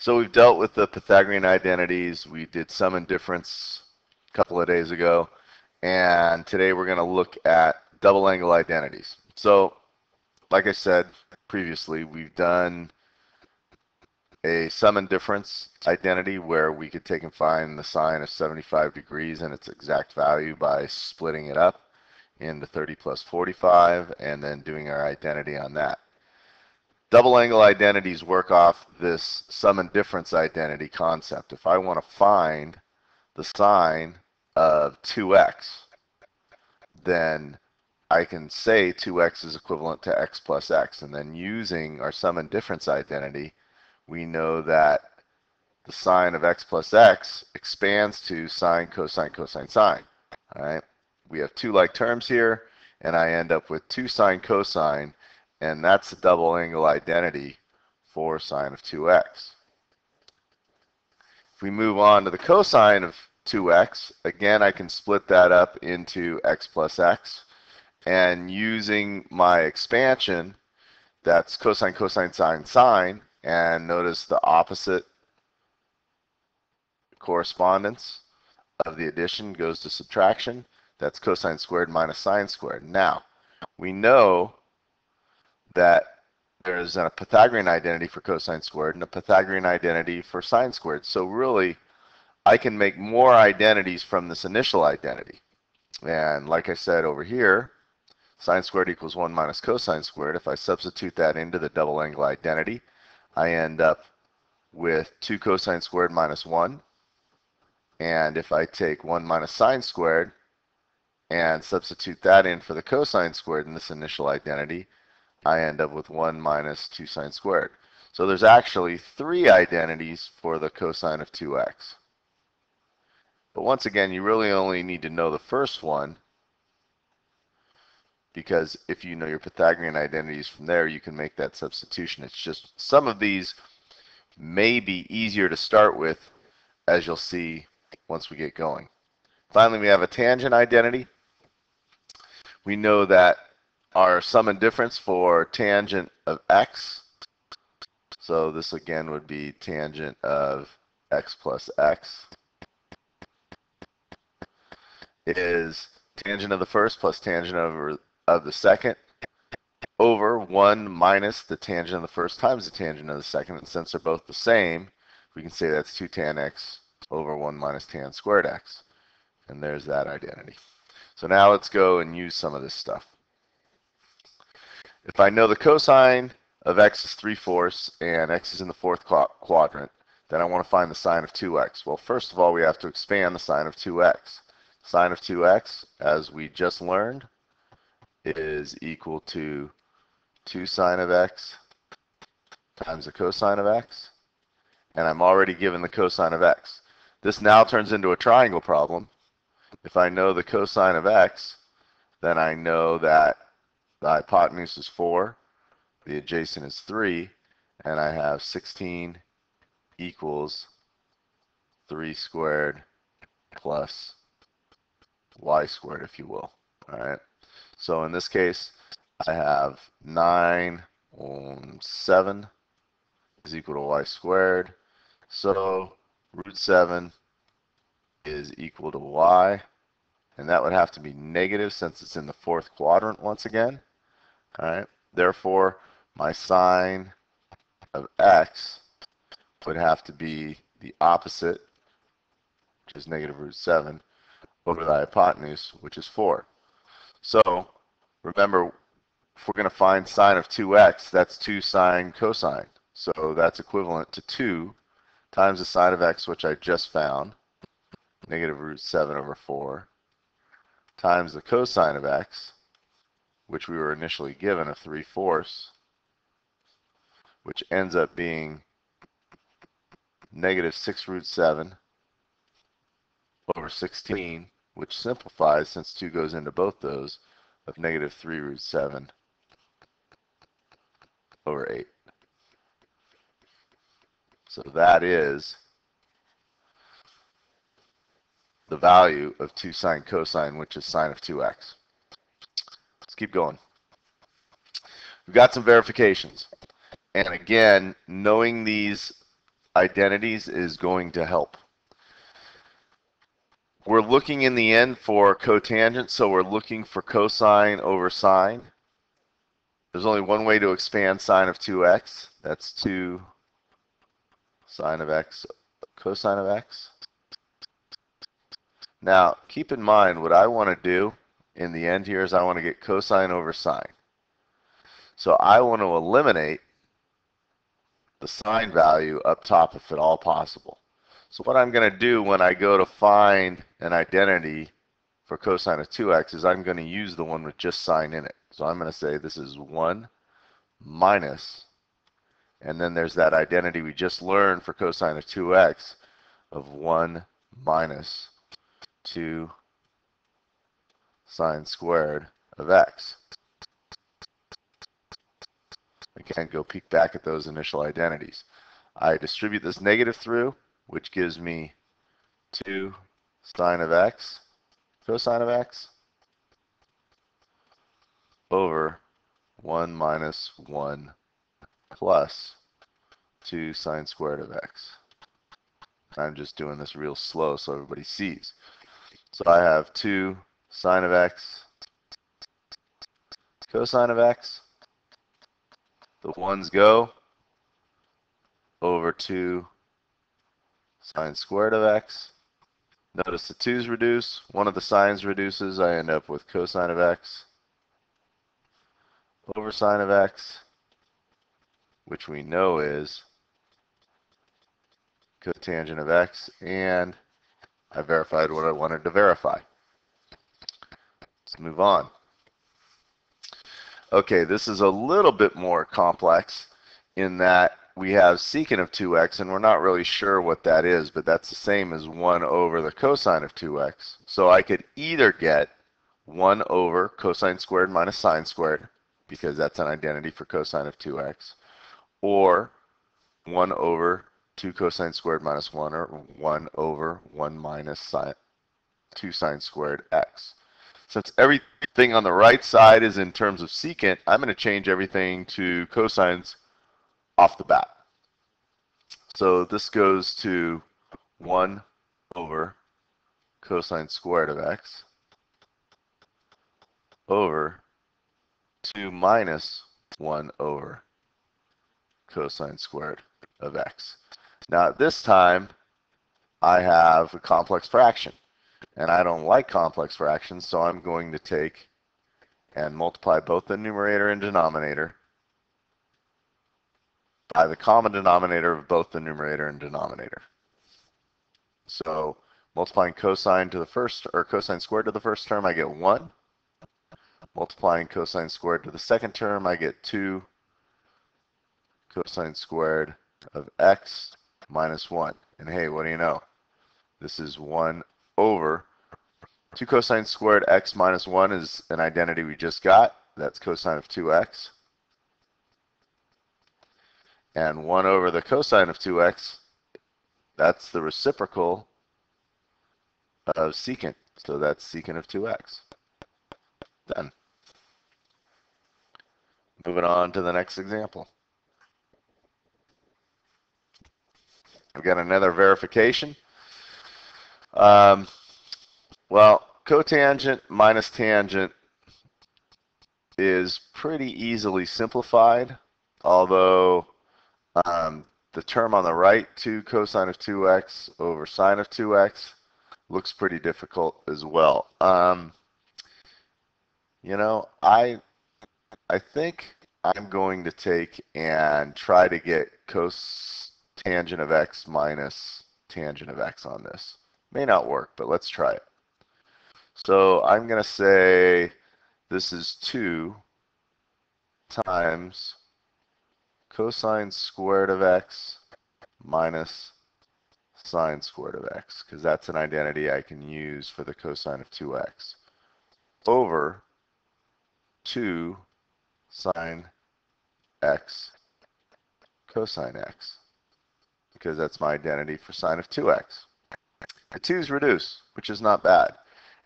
So we've dealt with the Pythagorean identities. We did sum and difference a couple of days ago. And today we're going to look at double angle identities. So like I said previously, we've done a sum and difference identity where we could take and find the sine of 75 degrees and its exact value by splitting it up into 30 plus 45 and then doing our identity on that. Double angle identities work off this sum and difference identity concept. If I want to find the sine of 2x, then I can say 2x is equivalent to x plus x. And then using our sum and difference identity, we know that the sine of x plus x expands to sine, cosine, cosine, sine. All right. We have two like terms here, and I end up with 2 sine cosine, and that's the double angle identity for sine of 2x. If we move on to the cosine of 2x, again, I can split that up into x plus x. And using my expansion, that's cosine, cosine, sine, sine. And notice the opposite correspondence of the addition goes to subtraction. That's cosine squared minus sine squared. Now, we know that there's a Pythagorean identity for cosine squared and a Pythagorean identity for sine squared. So really, I can make more identities from this initial identity. And like I said over here, sine squared equals 1 minus cosine squared. If I substitute that into the double angle identity, I end up with 2 cosine squared minus 1. And if I take 1 minus sine squared and substitute that in for the cosine squared in this initial identity, I end up with 1 minus 2 sine squared. So there's actually 3 identities for the cosine of 2x. But once again, you really only need to know the first one, because if you know your Pythagorean identities from there, you can make that substitution. It's just some of these may be easier to start with, as you'll see once we get going. Finally, we have a tangent identity. We know that our sum and difference for tangent of x, so this again would be tangent of x plus x, is tangent of the first plus tangent of the second over 1 minus the tangent of the first times the tangent of the second. And since they're both the same, we can say that's 2 tan x over 1 minus tan squared x. And there's that identity. So now let's go and use some of this stuff. If I know the cosine of x is 3/4 and x is in the fourth quadrant, then I want to find the sine of 2x. Well, first of all, we have to expand the sine of 2x. Sine of 2x, as we just learned, is equal to 2 sine of x times the cosine of x. And I'm already given the cosine of x. This now turns into a triangle problem. If I know the cosine of x, then I know that the hypotenuse is 4, the adjacent is 3, and I have 16 equals 3 squared plus y squared, if you will. All right. So in this case, I have 9 7 is equal to y squared. So root 7 is equal to y. And that would have to be negative since it's in the fourth quadrant once again. All right. Therefore, my sine of x would have to be the opposite, which is negative root 7, over the hypotenuse, which is 4. So remember, if we're going to find sine of 2x, that's 2 sine cosine. So that's equivalent to 2 times the sine of x, which I just found, negative root 7 over 4, times the cosine of x, which we were initially given of 3/4, which ends up being negative 6 root 7 over 16, which simplifies, since 2 goes into both those, of negative 3 root 7 over 8. So that is the value of 2 sine cosine, which is sine of 2x. Let's keep going. We've got some verifications. And again, knowing these identities is going to help. We're looking in the end for cotangent, so we're looking for cosine over sine. There's only one way to expand sine of 2x. That's 2 sine of x cosine of x. Now, keep in mind what I want to do in the end here is I want to get cosine over sine. So I want to eliminate the sine value up top if at all possible. So what I'm going to do when I go to find an identity for cosine of 2x is I'm going to use the one with just sine in it. So I'm going to say this is 1 minus, and then there's that identity we just learned for cosine of 2x of 1 minus 2 sine squared of x. Again, go peek back at those initial identities. I distribute this negative through, which gives me 2 sine of x, cosine of x, over 1 minus 1 plus 2 sine squared of x. I'm just doing this real slow so everybody sees. So I have 2 sine of x, cosine of x. The 1's go over 2 sine squared of x. Notice the 2's reduce. One of the signs reduces. I end up with cosine of x over sine of x, which we know is cotangent of x, and I verified what I wanted to verify. Let's move on. Okay, this is a little bit more complex in that we have secant of 2x, and we're not really sure what that is, but that's the same as 1 over the cosine of 2x. So I could either get 1 over cosine squared minus sine squared, because that's an identity for cosine of 2x, or 1 over 2 cosine squared minus 1, or 1 over 1 minus 2 sine squared x. Since everything on the right side is in terms of secant, I'm going to change everything to cosines off the bat. So this goes to 1 over cosine squared of x over 2 minus 1 over cosine squared of x. Now at this time, I have a complex fraction. And I don't like complex fractions, so I'm going to take and multiply both the numerator and denominator by the common denominator of both the numerator and denominator. So multiplying cosine to the first, or cosine squared to the first term, I get 1. Multiplying cosine squared to the second term, I get 2 cosine squared of x minus 1. And hey, what do you know? This is 1 over 2 cosine squared x minus 1 is an identity we just got. That's cosine of 2x. And 1 over the cosine of 2x, that's the reciprocal of secant. So that's secant of 2x. Done. Moving on to the next example. I've got another verification. Well, cotangent minus tangent is pretty easily simplified, although the term on the right, 2 cosine of 2x over sine of 2x, looks pretty difficult as well. You know, I think I'm going to take and try to get cotangent of x minus tangent of x on this. May not work, but let's try it. So I'm going to say this is 2 times cosine squared of x minus sine squared of x, because that's an identity I can use for the cosine of 2x, over 2 sine x cosine x, because that's my identity for sine of 2x. The 2's reduce, which is not bad.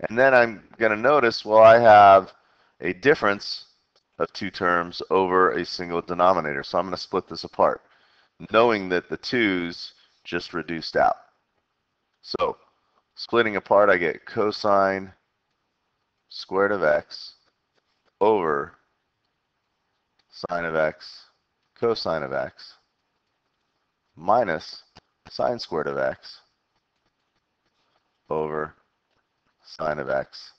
And then I'm going to notice, well, I have a difference of 2 terms over a single denominator. So I'm going to split this apart, knowing that the 2's just reduced out. So splitting apart, I get cosine squared of x over sine of x cosine of x minus sine squared of x over sine of x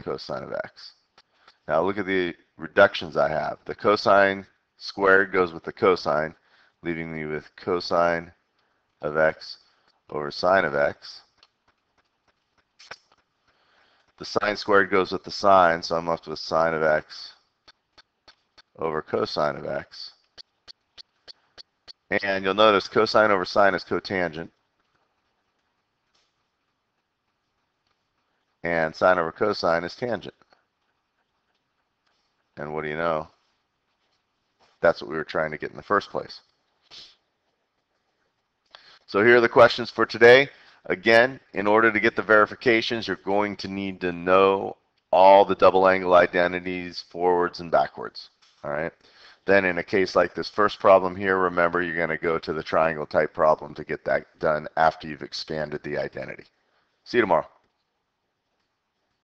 cosine of x. Now look at the reductions I have. The cosine squared goes with the cosine, leaving me with cosine of x over sine of x. The sine squared goes with the sine, so I'm left with sine of x over cosine of x. And you'll notice cosine over sine is cotangent. And sine over cosine is tangent. And what do you know? That's what we were trying to get in the first place. So here are the questions for today. Again, in order to get the verifications, you're going to need to know all the double angle identities forwards and backwards. All right. Then in a case like this first problem here, remember you're going to go to the triangle type problem to get that done after you've expanded the identity. See you tomorrow.